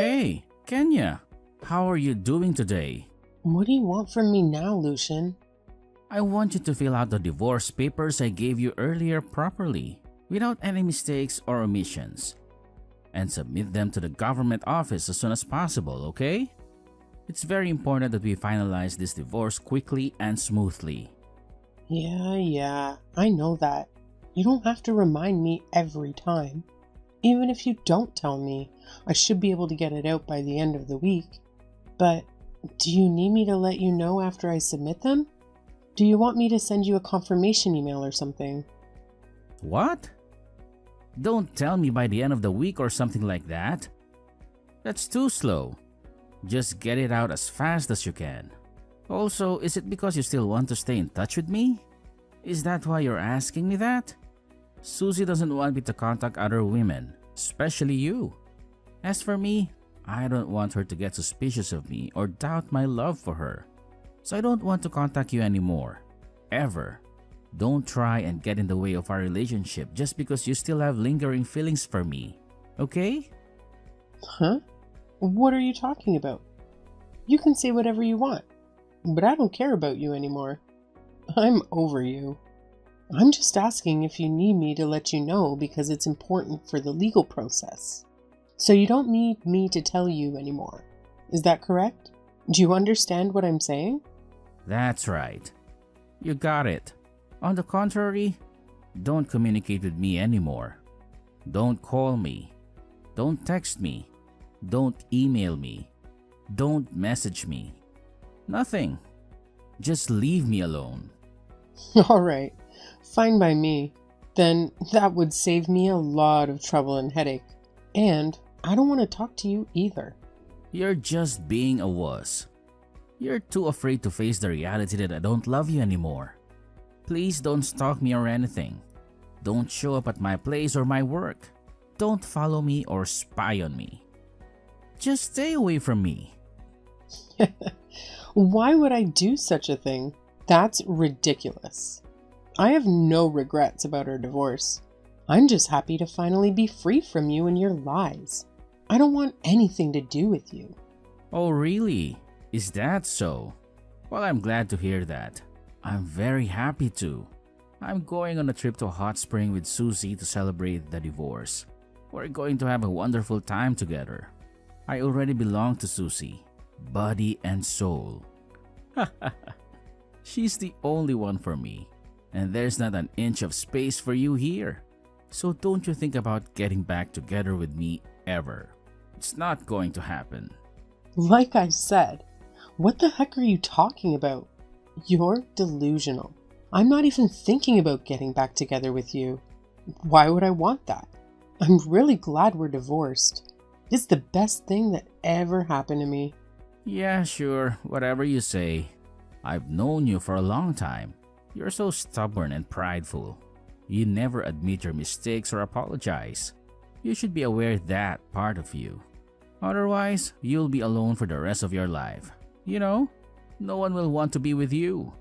Hey, Kenya, how are you doing today? What do you want from me now, Lucian? I want you to fill out the divorce papers I gave you earlier properly, without any mistakes or omissions, and submit them to the government office as soon as possible, okay? It's very important that we finalize this divorce quickly and smoothly. Yeah, I know that. You don't have to remind me every time. Even if you don't tell me, I should be able to get it out by the end of the week. But do you need me to let you know after I submit them? Do you want me to send you a confirmation email or something? What? Don't tell me by the end of the week or something like that. That's too slow. Just get it out as fast as you can. Also, is it because you still want to stay in touch with me? Is that why you're asking me that? Susie doesn't want me to contact other women, especially you. As for me, I don't want her to get suspicious of me or doubt my love for her. So I don't want to contact you anymore. Ever. Don't try and get in the way of our relationship just because you still have lingering feelings for me. Okay? Huh? What are you talking about? You can say whatever you want, but I don't care about you anymore. I'm over you. I'm just asking if you need me to let you know because it's important for the legal process. So you don't need me to tell you anymore. Is that correct? Do you understand what I'm saying? That's right. You got it. On the contrary, don't communicate with me anymore. Don't call me. Don't text me. Don't email me. Don't message me. Nothing. Just leave me alone. All right, fine by me. Then that would save me a lot of trouble and headache. And I don't want to talk to you either. You're just being a wuss. You're too afraid to face the reality that I don't love you anymore. Please don't stalk me or anything. Don't show up at my place or my work. Don't follow me or spy on me. Just stay away from me. Why would I do such a thing? That's ridiculous. I have no regrets about our divorce. I'm just happy to finally be free from you and your lies. I don't want anything to do with you. Oh, really? Is that so? Well, I'm glad to hear that. I'm very happy to. I'm going on a trip to a hot spring with Susie to celebrate the divorce. We're going to have a wonderful time together. I already belong to Susie, body and soul. She's the only one for me, and there's not an inch of space for you here. So don't you think about getting back together with me ever. It's not going to happen. Like I said, what the heck are you talking about? You're delusional. I'm not even thinking about getting back together with you. Why would I want that? I'm really glad we're divorced. It's the best thing that ever happened to me. Yeah, sure, whatever you say. I've known you for a long time. You're so stubborn and prideful. You never admit your mistakes or apologize. You should be aware of that part of you. Otherwise, you'll be alone for the rest of your life. You know, no one will want to be with you.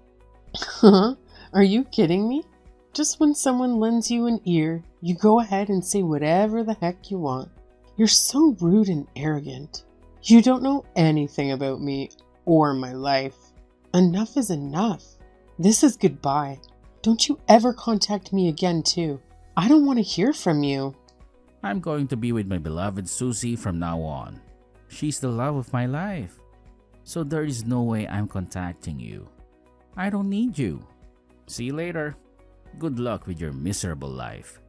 Huh? Are you kidding me? Just when someone lends you an ear, you go ahead and say whatever the heck you want. You're so rude and arrogant. You don't know anything about me or my life. Enough is enough. This is goodbye. Don't you ever contact me again, too. I don't want to hear from you. I'm going to be with my beloved Susie from now on. She's the love of my life. So there is no way I'm contacting you. I don't need you. See you later. Good luck with your miserable life.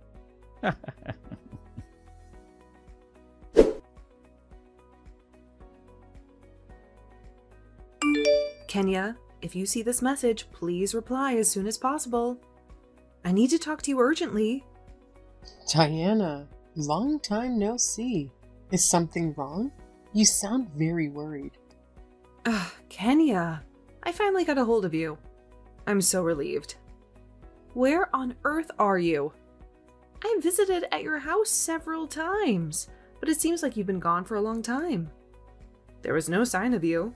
Kenya, if you see this message, please reply as soon as possible. I need to talk to you urgently. Diana, long time no see. Is something wrong? You sound very worried. Kenya, I finally got a hold of you. I'm so relieved. Where on earth are you? I visited at your house several times, but it seems like you've been gone for a long time. There was no sign of you.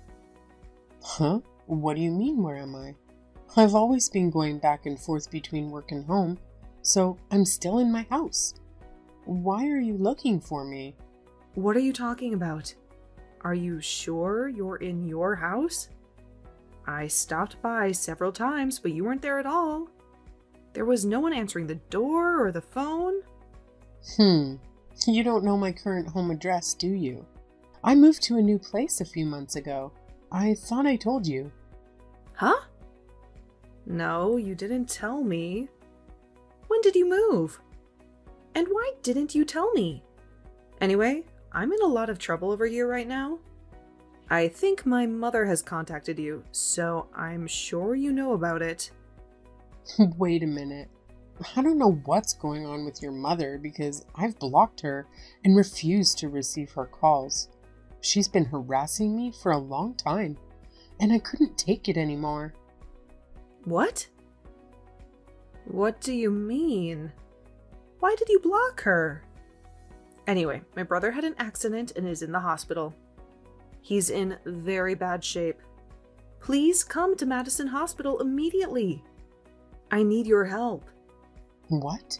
Huh? What do you mean, where am I? I've always been going back and forth between work and home, so I'm still in my house. Why are you looking for me? What are you talking about? Are you sure you're in your house? I stopped by several times, but you weren't there at all. There was no one answering the door or the phone. You don't know my current home address, do you? I moved to a new place a few months ago. I thought I told you. Huh? No, you didn't tell me. When did you move? And why didn't you tell me? Anyway, I'm in a lot of trouble over here right now. I think my mother has contacted you, so I'm sure you know about it. Wait a minute. I don't know what's going on with your mother because I've blocked her and refused to receive her calls. She's been harassing me for a long time, and I couldn't take it anymore. What? What do you mean? Why did you block her? Anyway, my brother had an accident and is in the hospital. He's in very bad shape. Please come to Madison Hospital immediately. I need your help. What?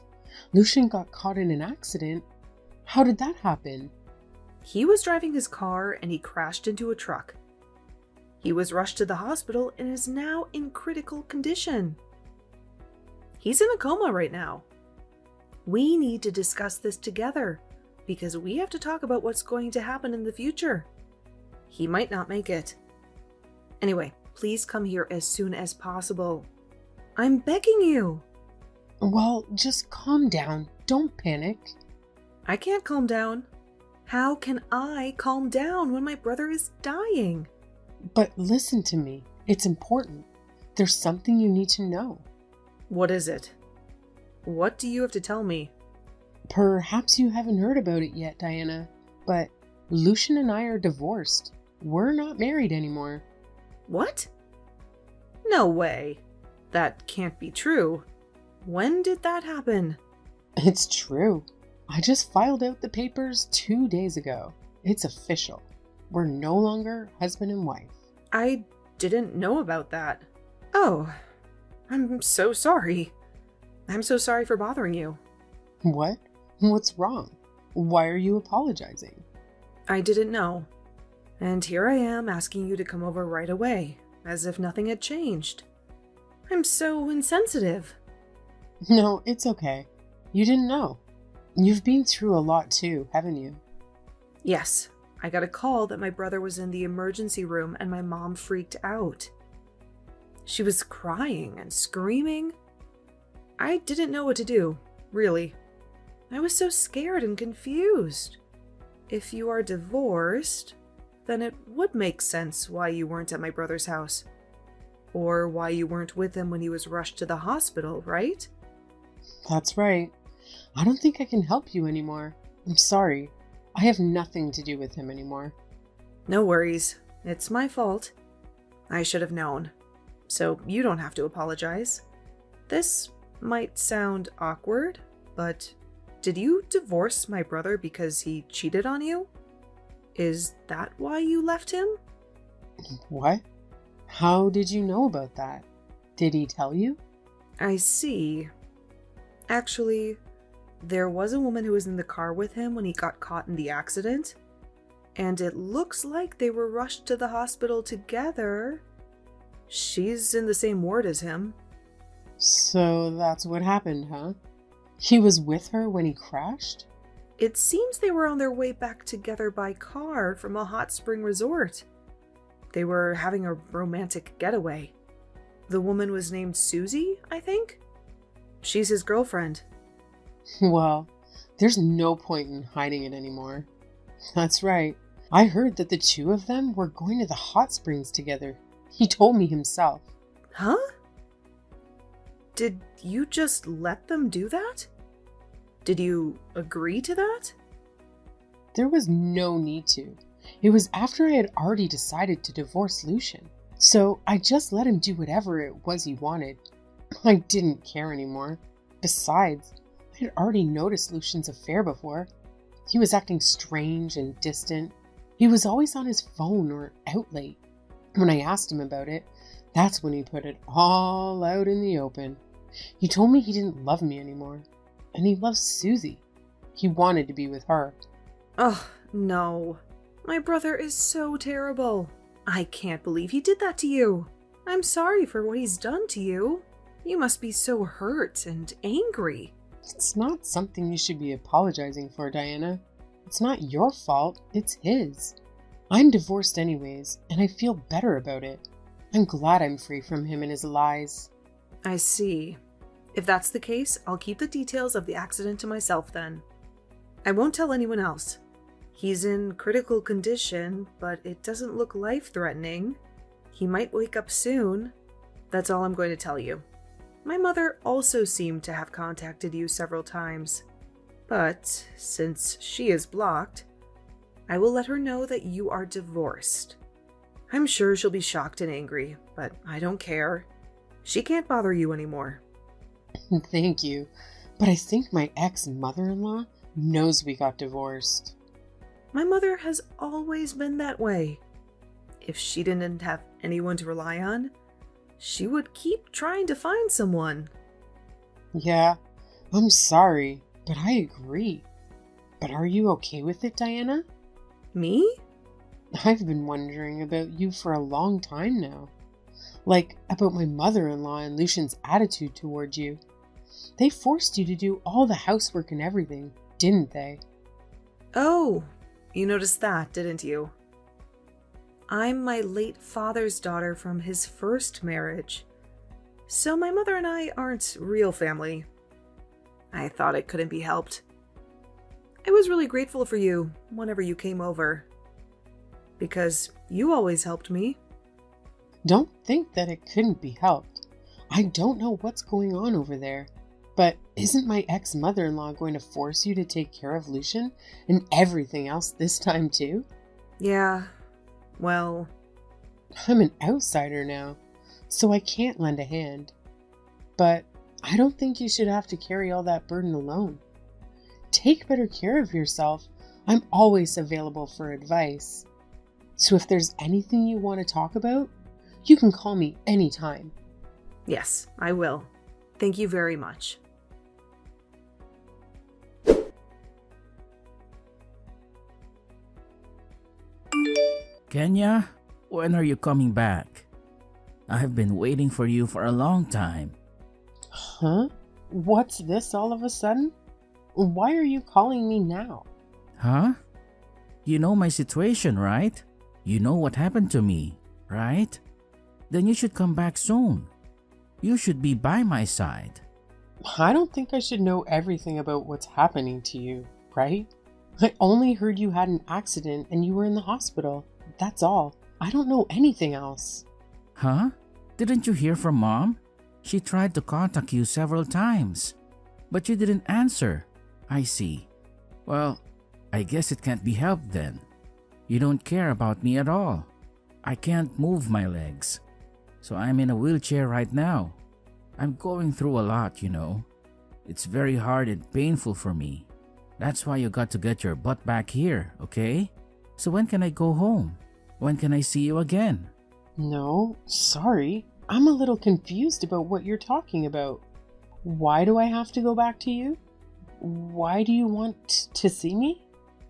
Lucian got caught in an accident? How did that happen? He was driving his car and he crashed into a truck. He was rushed to the hospital and is now in critical condition. He's in a coma right now. We need to discuss this together because we have to talk about what's going to happen in the future. He might not make it. Anyway, please come here as soon as possible. I'm begging you. Well, just calm down. Don't panic. I can't calm down. How can I calm down when my brother is dying? But listen to me. It's important. There's something you need to know. What is it? What do you have to tell me? Perhaps you haven't heard about it yet, Diana, but Lucian and I are divorced. We're not married anymore. What? No way. That can't be true. When did that happen? It's true. I just filed out the papers 2 days ago. It's official. We're no longer husband and wife. I didn't know about that. Oh, I'm so sorry. I'm so sorry for bothering you. What? What's wrong? Why are you apologizing? I didn't know. And here I am asking you to come over right away, as if nothing had changed. I'm so insensitive. No, it's okay. You didn't know. You've been through a lot too, haven't you? Yes, I got a call that my brother was in the emergency room and my mom freaked out. She was crying and screaming. I didn't know what to do, really. I was so scared and confused. If you are divorced, then it would make sense why you weren't at my brother's house. Or why you weren't with him when he was rushed to the hospital, right? That's right. I don't think I can help you anymore. I'm sorry. I have nothing to do with him anymore. No worries. It's my fault. I should have known. So you don't have to apologize. This might sound awkward, but did you divorce my brother because he cheated on you? Is that why you left him? What? How did you know about that? Did he tell you? I see. Actually, there was a woman who was in the car with him when he got caught in the accident, and it looks like they were rushed to the hospital together. She's in the same ward as him. So that's what happened, huh? He was with her when he crashed? It seems they were on their way back together by car from a hot spring resort. They were having a romantic getaway. The woman was named Susie, I think? She's his girlfriend. Well, there's no point in hiding it anymore. That's right. I heard that the two of them were going to the hot springs together. He told me himself. Huh? Did you just let them do that? Did you agree to that? There was no need to. It was after I had already decided to divorce Lucian. So I just let him do whatever it was he wanted. I didn't care anymore. Besides, I had already noticed Lucian's affair before. He was acting strange and distant. He was always on his phone or out late. When I asked him about it, that's when he put it all out in the open. He told me he didn't love me anymore. And he loves Susie. He wanted to be with her. Oh, no. My brother is so terrible. I can't believe he did that to you. I'm sorry for what he's done to you. You must be so hurt and angry. It's not something you should be apologizing for, Diana. It's not your fault, it's his. I'm divorced anyways, and I feel better about it. I'm glad I'm free from him and his lies. I see. If that's the case, I'll keep the details of the accident to myself then. I won't tell anyone else. He's in critical condition, but it doesn't look life-threatening. He might wake up soon. That's all I'm going to tell you. My mother also seemed to have contacted you several times. But since she is blocked, I will let her know that you are divorced. I'm sure she'll be shocked and angry, but I don't care. She can't bother you anymore. Thank you, but I think my ex-mother-in-law knows we got divorced. My mother has always been that way. If she didn't have anyone to rely on, she would keep trying to find someone. Yeah, I'm sorry, but I agree. But are you okay with it, Diana? Me? I've been wondering about you for a long time now. Like, about my mother-in-law and Lucian's attitude toward you. They forced you to do all the housework and everything, didn't they? Oh, you noticed that, didn't you? I'm my late father's daughter from his first marriage, so my mother and I aren't real family. I thought it couldn't be helped. I was really grateful for you whenever you came over, because you always helped me. Don't think that it couldn't be helped. I don't know what's going on over there, but isn't my ex-mother-in-law going to force you to take care of Lucian and everything else this time too? Yeah, well, I'm an outsider now, so I can't lend a hand. But I don't think you should have to carry all that burden alone. Take better care of yourself. I'm always available for advice. So if there's anything you want to talk about, you can call me anytime. yes, I will. Thank you very much. Kenya, when are you coming back? I have been waiting for you for a long time. Huh? What's this all of a sudden? Why are you calling me now? Huh? You know my situation, right? You know what happened to me, right? Then you should come back soon. You should be by my side. I don't think I should know everything about what's happening to you, right? I only heard you had an accident and you were in the hospital. That's all. I don't know anything else. Huh? Didn't you hear from Mom? She tried to contact you several times, but you didn't answer. I see. Well, I guess it can't be helped then. You don't care about me at all. I can't move my legs, so I'm in a wheelchair right now. I'm going through a lot, you know. It's very hard and painful for me. That's why you got to get your butt back here, okay? So when can I go home? When can I see you again? No, sorry. I'm a little confused about what you're talking about. Why do I have to go back to you? Why do you want to see me?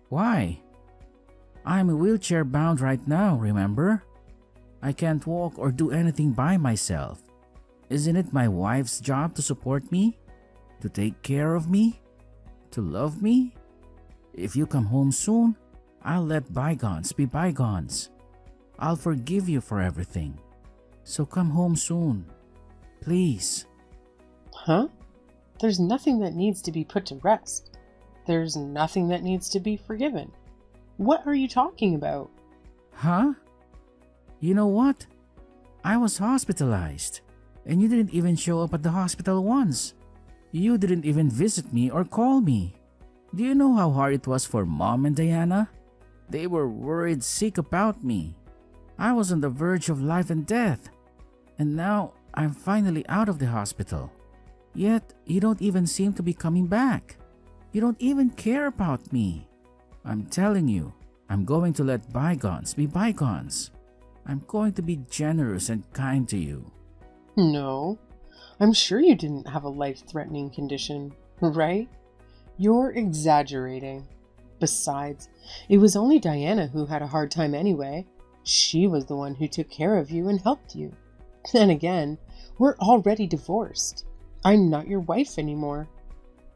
Why? I'm wheelchair bound right now, remember? I can't walk or do anything by myself. Isn't it my wife's job to support me? To take care of me? To love me? If you come home soon, I'll let bygones be bygones. I'll forgive you for everything. So come home soon. Please. Huh? There's nothing that needs to be put to rest. There's nothing that needs to be forgiven. What are you talking about? Huh? You know what? I was hospitalized, and you didn't even show up at the hospital once. You didn't even visit me or call me. Do you know how hard it was for Mom and Diana? They were worried sick about me. I was on the verge of life and death. And now I'm finally out of the hospital. Yet you don't even seem to be coming back. You don't even care about me. I'm telling you, I'm going to let bygones be bygones. I'm going to be generous and kind to you. No, I'm sure you didn't have a life-threatening condition, right? You're exaggerating. Besides, it was only Diana who had a hard time anyway. She was the one who took care of you and helped you. Then again, we're already divorced. I'm not your wife anymore.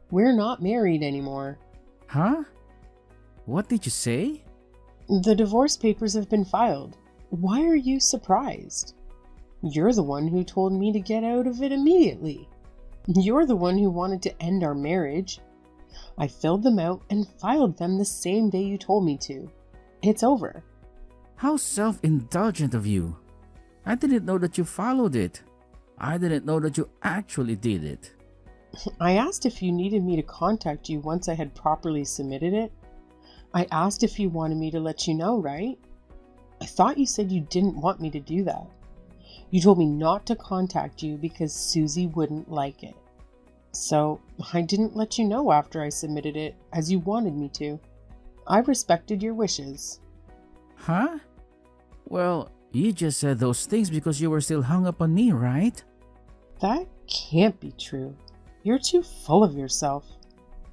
We're not married anymore. Huh? What did you say? The divorce papers have been filed. Why are you surprised? You're the one who told me to get out of it immediately. You're the one who wanted to end our marriage. I filled them out and filed them the same day you told me to. It's over. How self-indulgent of you. I didn't know that you followed it. I didn't know that you actually did it. I asked if you needed me to contact you once I had properly submitted it. I asked if you wanted me to let you know, right? I thought you said you didn't want me to do that. You told me not to contact you because Susie wouldn't like it. So I didn't let you know after I submitted it as you wanted me to. I respected your wishes. Huh? Well, you just said those things because you were still hung up on me, right? That can't be true. You're too full of yourself.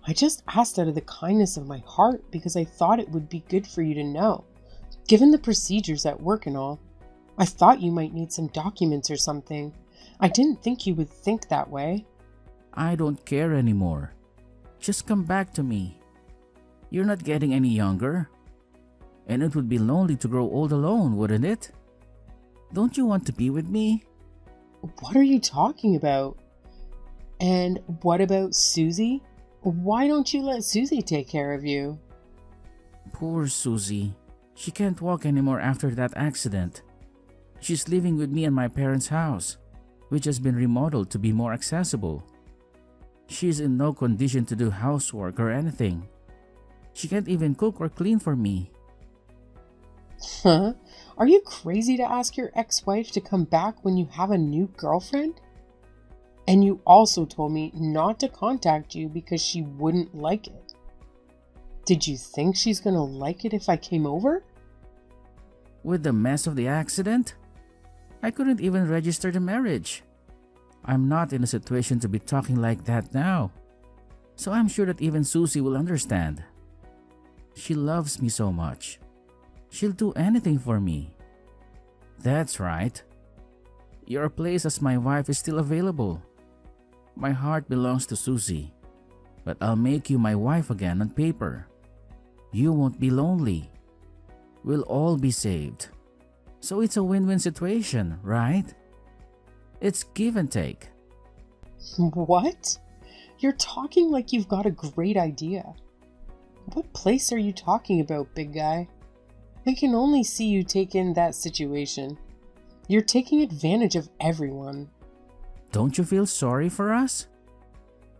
I just asked out of the kindness of my heart because I thought it would be good for you to know, given the procedures at work and all. I thought you might need some documents or something. I didn't think you would think that way. I don't care anymore. Just come back to me. You're not getting any younger. And it would be lonely to grow old alone, wouldn't it? Don't you want to be with me? What are you talking about? And what about Susie? Why don't you let Susie take care of you? Poor Susie. She can't walk anymore after that accident. She's living with me in my parents' house, which has been remodeled to be more accessible. She's in no condition to do housework or anything. She can't even cook or clean for me. Huh? Are you crazy to ask your ex-wife to come back when you have a new girlfriend? And you also told me not to contact you because she wouldn't like it. Did you think she's gonna like it if I came over? With the mess of the accident, I couldn't even register the marriage. I'm not in a situation to be talking like that now. So I'm sure that even Susie will understand. She loves me so much. She'll do anything for me. That's right. Your place as my wife is still available. My heart belongs to Susie, but I'll make you my wife again on paper. You won't be lonely. We'll all be saved. So it's a win-win situation, right? It's give and take. What? You're talking like you've got a great idea. What place are you talking about, big guy? I can only see you take in that situation. You're taking advantage of everyone. Don't you feel sorry for us?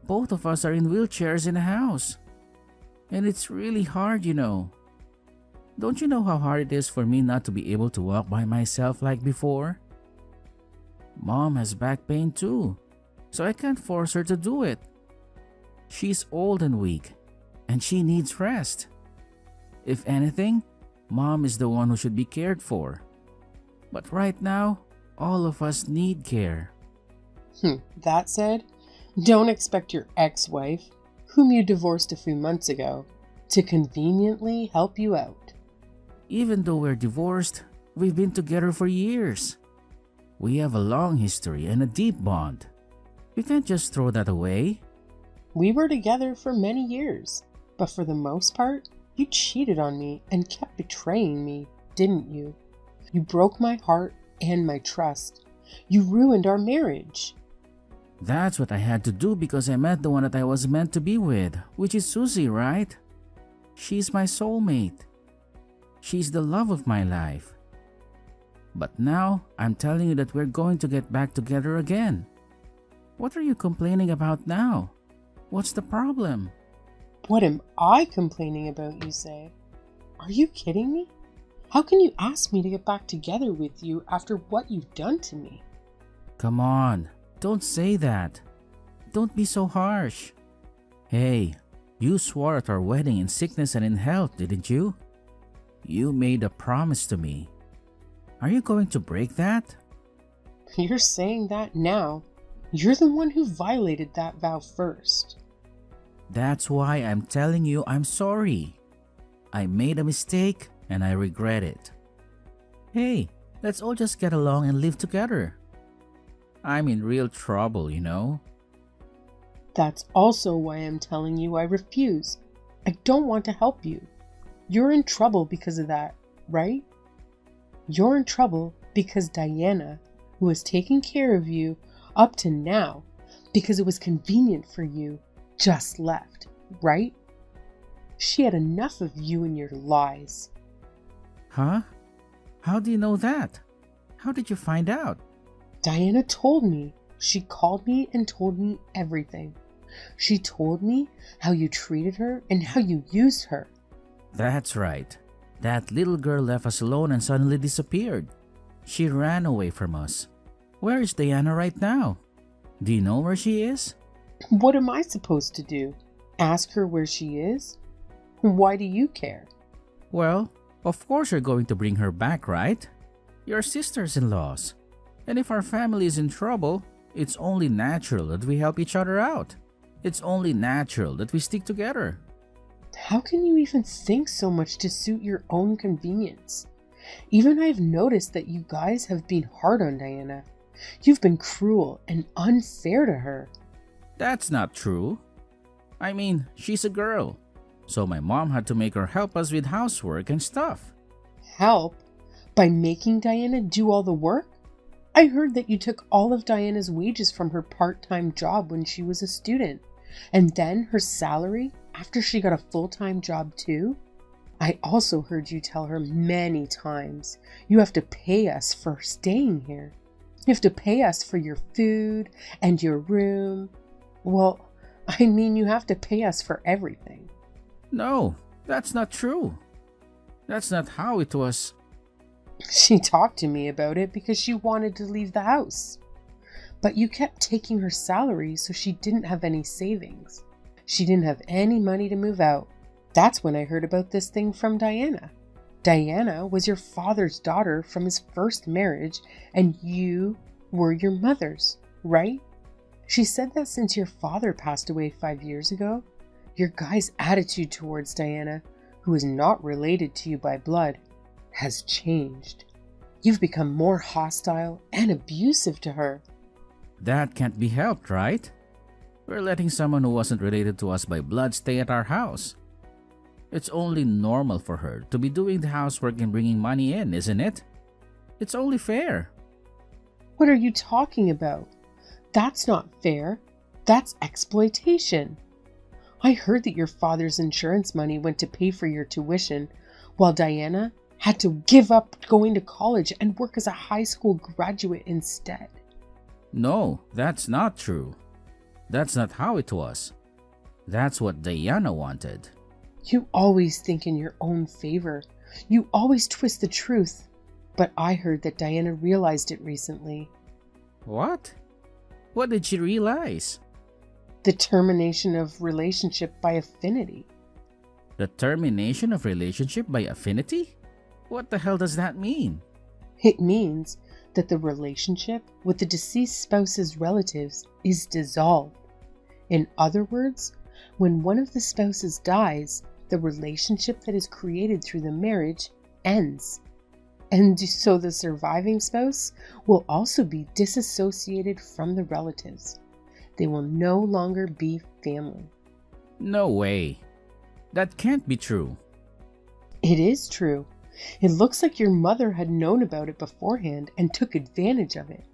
Both of us are in wheelchairs in the house. And it's really hard, you know. Don't you know how hard it is for me not to be able to walk by myself like before? Mom has back pain too, so I can't force her to do it. She's old and weak, and she needs rest. If anything, Mom is the one who should be cared for. But right now, all of us need care. That said, don't expect your ex-wife, whom you divorced a few months ago, to conveniently help you out. Even though we're divorced, we've been together for years. We have a long history and a deep bond. We can't just throw that away. We were together for many years, but for the most part, you cheated on me and kept betraying me, didn't you? You broke my heart and my trust. You ruined our marriage. That's what I had to do because I met the one that I was meant to be with, which is Susie, right? She's my soulmate. She's the love of my life. But now, I'm telling you that we're going to get back together again. What are you complaining about now? What's the problem? What am I complaining about, you say? Are you kidding me? How can you ask me to get back together with you after what you've done to me? Come on, don't say that. Don't be so harsh. Hey, you swore at our wedding in sickness and in health, didn't you? You made a promise to me. Are you going to break that? You're saying that now. You're the one who violated that vow first. That's why I'm telling you I'm sorry. I made a mistake and I regret it. Hey, let's all just get along and live together. I'm in real trouble, you know? That's also why I'm telling you I refuse. I don't want to help you. You're in trouble because of that, right? You're in trouble because Diana, who has taken care of you up to now because it was convenient for you, just left, right? She had enough of you and your lies. Huh? How do you know that? How did you find out? Diana told me. She called me and told me everything. She told me how you treated her and how you used her. That's right. That little girl left us alone and suddenly disappeared. She ran away from us. Where is Diana right now? Do you know where she is? What am I supposed to do? Ask her where she is? Why do you care? Well, of course you're going to bring her back, right? You're sisters-in-laws. And if our family is in trouble, it's only natural that we help each other out. It's only natural that we stick together. How can you even think so much to suit your own convenience? Even I've noticed that you guys have been hard on Diana. You've been cruel and unfair to her. That's not true. I mean, she's a girl. So my mom had to make her help us with housework and stuff. Help? By making Diana do all the work? I heard that you took all of Diana's wages from her part-time job when she was a student, and then her salary after she got a full-time job too? I also heard you tell her many times you have to pay us for staying here. You have to pay us for your food and your room. Well, I mean, you have to pay us for everything. No, that's not true. That's not how it was. She talked to me about it because she wanted to leave the house. But you kept taking her salary, so she didn't have any savings. She didn't have any money to move out. That's when I heard about this thing from Diana. Diana was your father's daughter from his first marriage, and you were your mother's, right? She said that since your father passed away 5 years ago, your guy's attitude towards Diana, who is not related to you by blood, has changed. You've become more hostile and abusive to her. That can't be helped, right? We're letting someone who wasn't related to us by blood stay at our house. It's only normal for her to be doing the housework and bringing money in, isn't it? It's only fair. What are you talking about? That's not fair. That's exploitation. I heard that your father's insurance money went to pay for your tuition, while Diana had to give up going to college and work as a high school graduate instead. No, that's not true. That's not how it was. That's what Diana wanted. You always think in your own favor. You always twist the truth. But I heard that Diana realized it recently. What? What did she realize? The termination of relationship by affinity. The termination of relationship by affinity? What the hell does that mean? It means that the relationship with the deceased spouse's relatives is dissolved. In other words, when one of the spouses dies, the relationship that is created through the marriage ends. And so the surviving spouse will also be disassociated from the relatives. They will no longer be family. No way. That can't be true. It is true. It looks like your mother had known about it beforehand and took advantage of it.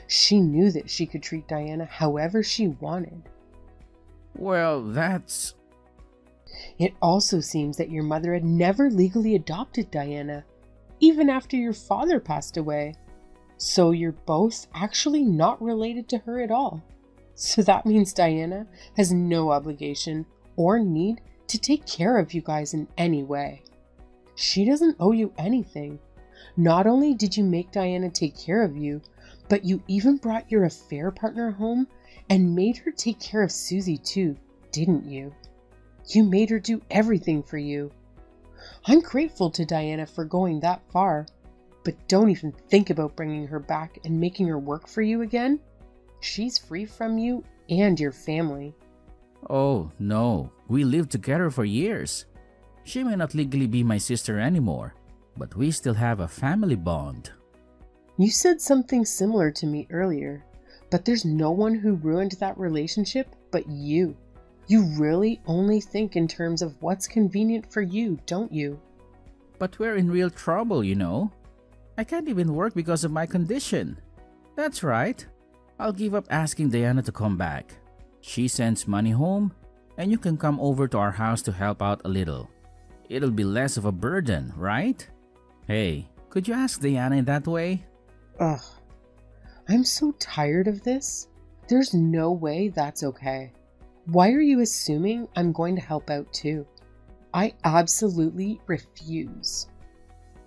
She knew that she could treat Diana however she wanted. Well, that's... It also seems that your mother had never legally adopted Diana, even after your father passed away. So you're both actually not related to her at all. So that means Diana has no obligation or need to take care of you guys in any way. She doesn't owe you anything. Not only did you make Diana take care of you, but you even brought your affair partner home and made her take care of Susie too, didn't you? You made her do everything for you. I'm grateful to Diana for going that far, but don't even think about bringing her back and making her work for you again. She's free from you and your family. Oh, no. We lived together for years. She may not legally be my sister anymore, but we still have a family bond. You said something similar to me earlier, but there's no one who ruined that relationship but you. You really only think in terms of what's convenient for you, don't you? But we're in real trouble, you know. I can't even work because of my condition. That's right. I'll give up asking Diana to come back. She sends money home, and you can come over to our house to help out a little. It'll be less of a burden, right? Hey, could you ask Diana in that way? Ugh. I'm so tired of this. There's no way that's okay. Why are you assuming I'm going to help out too? I absolutely refuse.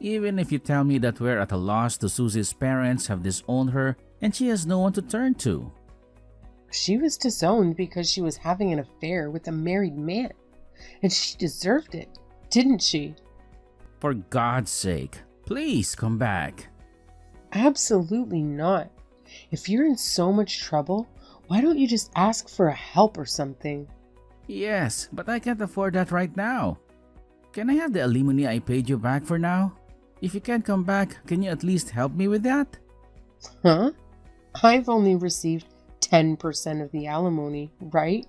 Even if you tell me that we're at a loss to Susie's parents have disowned her and she has no one to turn to. She was disowned because she was having an affair with a married man. And she deserved it, didn't she? For God's sake, please come back. Absolutely not. If you're in so much trouble, why don't you just ask for a help or something? Yes, but I can't afford that right now. Can I have the alimony I paid you back for now? If you can't come back, can you at least help me with that? Huh? I've only received 10% of the alimony, right?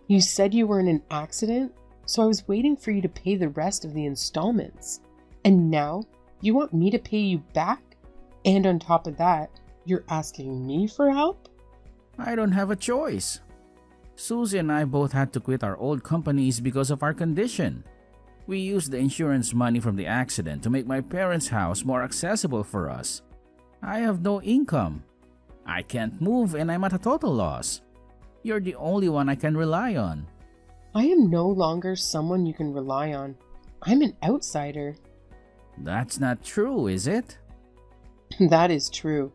You said you were in an accident, so I was waiting for you to pay the rest of the installments. And now, you want me to pay you back? And on top of that, you're asking me for help? I don't have a choice. Susie and I both had to quit our old companies because of our condition. We used the insurance money from the accident to make my parents' house more accessible for us. I have no income. I can't move and I'm at a total loss. You're the only one I can rely on. I am no longer someone you can rely on. I'm an outsider. That's not true, is it? That is true.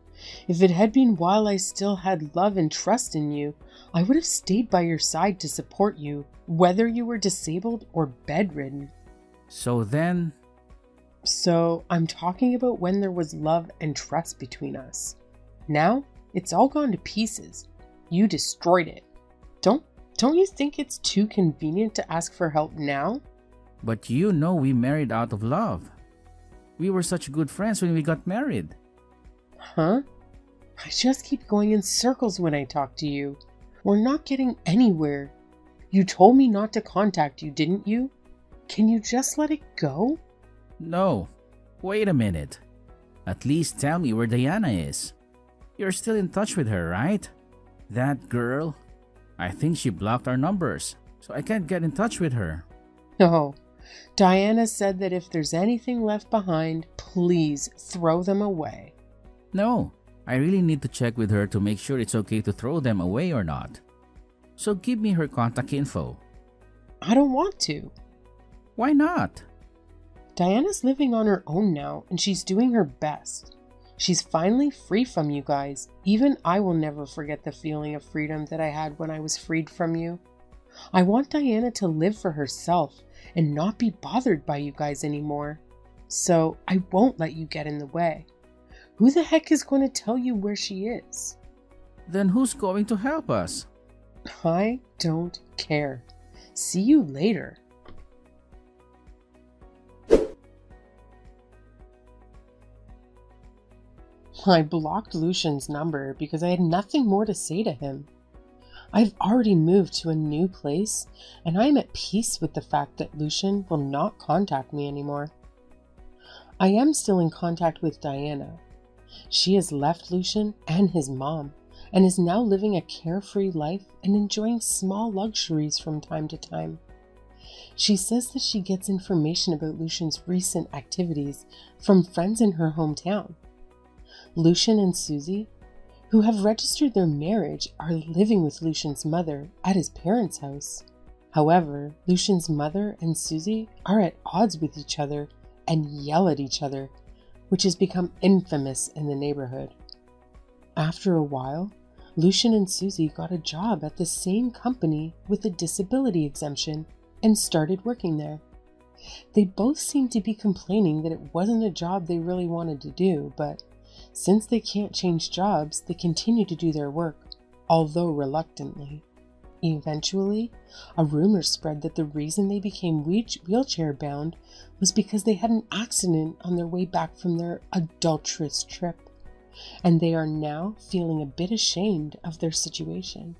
If it had been while I still had love and trust in you, I would have stayed by your side to support you, whether you were disabled or bedridden. So then... So, I'm talking about when there was love and trust between us. Now, it's all gone to pieces. You destroyed it. Don't you think it's too convenient to ask for help now? But you know we married out of love. We were such good friends when we got married. Huh? I just keep going in circles when I talk to you. We're not getting anywhere. You told me not to contact you, didn't you? Can you just let it go? No. Wait a minute. At least tell me where Diana is. You're still in touch with her, right? That girl? I think she blocked our numbers, so I can't get in touch with her. No. Diana said that if there's anything left behind, please throw them away. No, I really need to check with her to make sure it's okay to throw them away or not. So give me her contact info. I don't want to. Why not? Diana's living on her own now, and she's doing her best. She's finally free from you guys. Even I will never forget the feeling of freedom that I had when I was freed from you. I want Diana to live for herself and not be bothered by you guys anymore. So I won't let you get in the way. Who the heck is going to tell you where she is? Then who's going to help us? I don't care. See you later. I blocked Lucian's number because I had nothing more to say to him. I've already moved to a new place, and I am at peace with the fact that Lucian will not contact me anymore. I am still in contact with Diana. She has left Lucian and his mom, and is now living a carefree life and enjoying small luxuries from time to time. She says that she gets information about Lucian's recent activities from friends in her hometown. Lucian and Susie, who have registered their marriage, are living with Lucian's mother at his parents' house. However, Lucian's mother and Susie are at odds with each other and yell at each other, which has become infamous in the neighborhood. After a while, Lucian and Susie got a job at the same company with a disability exemption and started working there. They both seemed to be complaining that it wasn't a job they really wanted to do, but since they can't change jobs, they continue to do their work, although reluctantly. Eventually, a rumor spread that the reason they became wheelchair bound was because they had an accident on their way back from their adulterous trip, and they are now feeling a bit ashamed of their situation.